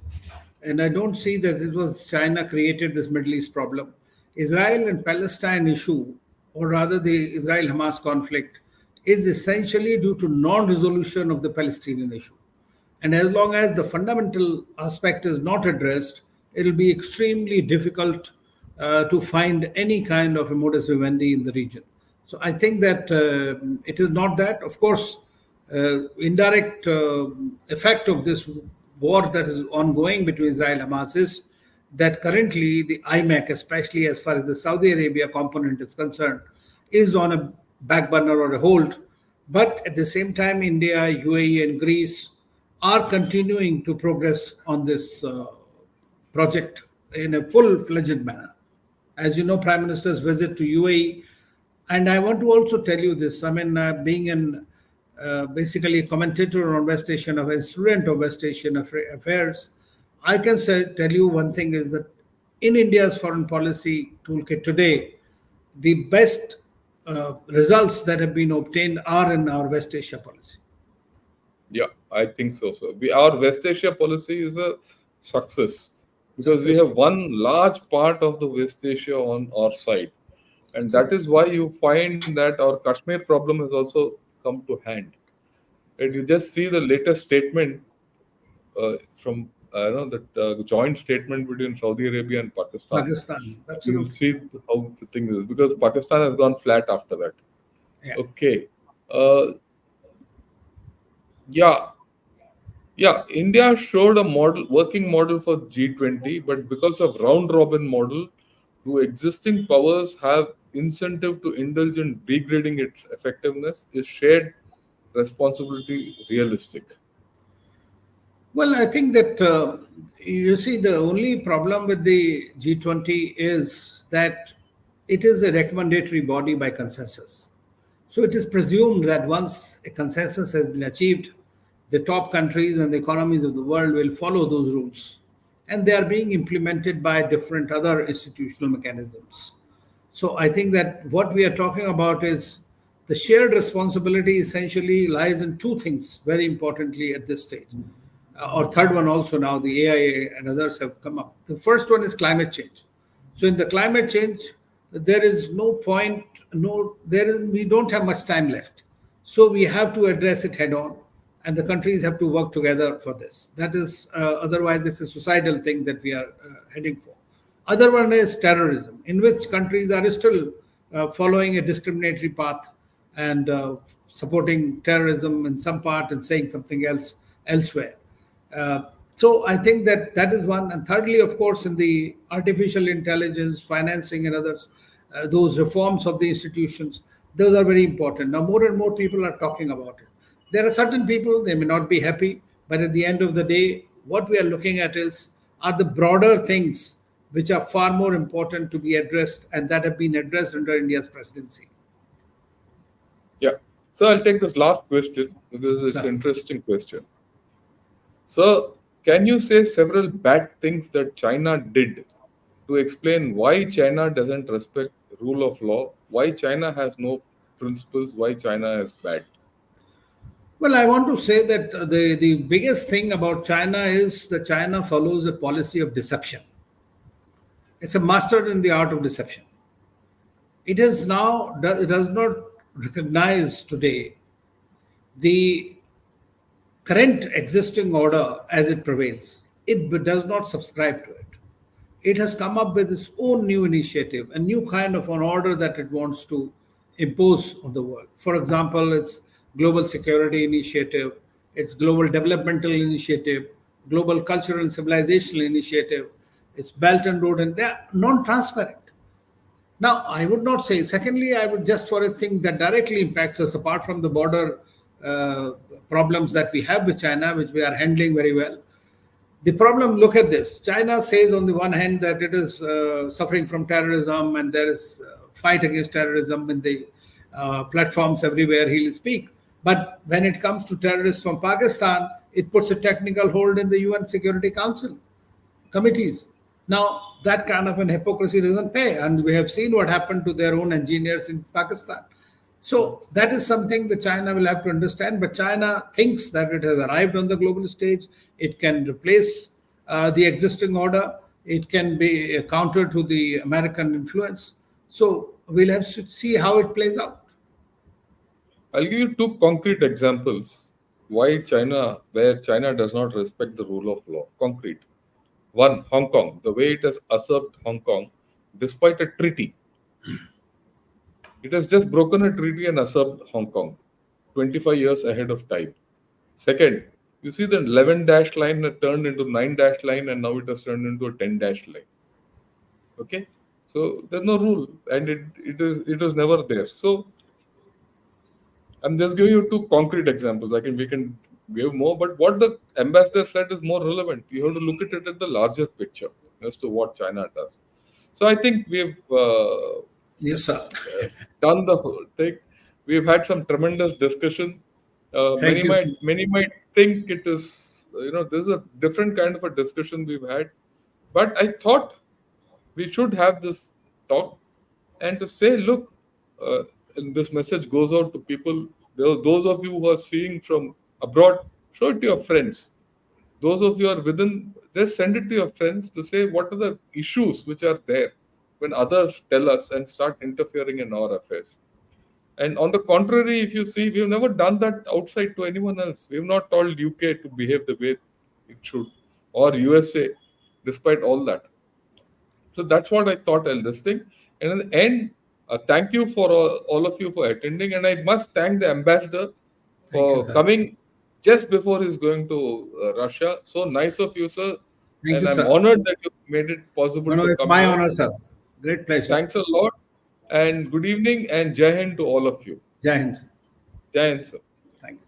and I don't see that it was China created this Middle East problem. Israel and Palestine issue, or rather the Israel-Hamas conflict, is essentially due to non-resolution of the Palestinian issue. And as long as the fundamental aspect is not addressed, it will be extremely difficult to find any kind of a modus vivendi in the region. So I think that it is not that. Of course, indirect effect of this war that is ongoing between Israel and Hamas is that currently the IMEC, especially as far as the Saudi Arabia component is concerned, is on a back burner or a hold. But at the same time, India, UAE, and Greece are continuing to progress on this project in a full-fledged manner. As you know, Prime Minister's visit to UAE, and I want to also tell you this. I mean, being an basically a commentator on West Asian, of a student of West Asian affairs, I can tell you one thing is that in India's foreign policy toolkit today, the best results that have been obtained are in our West Asia policy. Yeah, I think so. So our West Asia policy is a success because we have Successful. one large part of the West Asia on our side, and that is why you find that our Kashmir problem has also come to hand. And you just see the latest statement from that joint statement between Saudi Arabia and Pakistan. Pakistan, You will absolutely. see how the thing is because Pakistan has gone flat after that. Yeah. Okay. Uh, yeah, yeah. India showed a model, working model for G20, but because of round robin model, do existing powers have incentive to indulge in degrading its effectiveness? Is shared responsibility realistic? Well, I think that you see the only problem with the G20 is that it is a recommendatory body by consensus. So it is presumed that once a consensus has been achieved, the top countries and the economies of the world will follow those rules. And they are being implemented by different other institutional mechanisms. So I think that what we are talking about is the shared responsibility essentially lies in two things very importantly at this stage. Or third one also now, the AIA and others have come up. The first one is climate change. So in the climate change, there is no point, no, there is, we don't have much time left. So we have to address it head on, and the countries have to work together for this. That is, otherwise, it's a societal thing that we are heading for. Other one is terrorism, in which countries are still following a discriminatory path and supporting terrorism in some part and saying something else elsewhere. So I think that that is one. And thirdly, of course, in the artificial intelligence, financing, and others, those reforms of the institutions, those are very important. Now, more and more people are talking about it. There are certain people, they may not be happy, but at the end of the day, what we are looking at is are the broader things which are far more important to be addressed and that have been addressed under India's presidency. Yeah. So I'll take this last question because it's So, an interesting question. So, can you say several bad things that China did to explain why China doesn't respect rule of law, why China has no principles, why China is bad? well, I want to say that the biggest thing about China is that China follows a policy of deception. It's a master in the art of deception. It is now, it does not recognize today the current existing order as it prevails. It does not subscribe to it. It has come up with its own new initiative, a new kind of an order that it wants to impose on the world. For example, its global security initiative, its global developmental initiative, global cultural and civilizational initiative, its Belt and Road, and they are non-transparent. Now, I would not say. Secondly, I would just for a thing that directly impacts us, apart from the border uh, problems that we have with China, which we are handling very well. The problem, look at this. China says on the one hand that it is suffering from terrorism and there is fight against terrorism in the platforms everywhere he'll speak. But when it comes to terrorists from Pakistan, it puts a technical hold in the UN Security Council committees. Now, that kind of an hypocrisy doesn't pay. And we have seen what happened to their own engineers in Pakistan. So that is something that China will have to understand. But China thinks that it has arrived on the global stage. It can replace the existing order. It can be a counter to the American influence. So we'll have to see how it plays out. I'll give you two concrete examples. why China, where China does not respect the rule of law. Concrete. One, Hong Kong, the way it has usurped Hong Kong, despite a treaty. It has just broken a treaty and usurped Hong Kong 25 years ahead of time. Second, you see the 11 dash line that turned into 9 dash line and now it has turned into a 10 dash line. Okay? So there's no rule and it was never there. So I'm just giving you two concrete examples. We can give more, but what the ambassador said is more relevant. You have to look at it at the larger picture as to what China does. So I think we've Yes, sir. done the whole thing. We've had some tremendous discussion. Thank you, sir. Many might think it is this is a different kind of a discussion we've had, but I thought we should have this talk and to say, look, and this message goes out to people. Those of you who are seeing from abroad, show it to your friends. Those of you who are within, just send it to your friends to say what are the issues which are there when others tell us and start interfering in our affairs. And on the contrary, if you see, we've never done that outside to anyone else. We've not told UK to behave the way it should, or USA, despite all that. So that's what I thought I'll this thing. And in the end, thank you for all of you for attending. And I must thank the ambassador Thank you, for sir. coming just before he's going to Russia. So nice of you, sir. Thank And you, I'm sir. honored that you made it possible No, no, to it's come my here. honor, sir. Great pleasure. Thanks a lot. And good evening and Jai Hind to all of you. Jai Hind, sir. Jai Hind, sir. Thank you.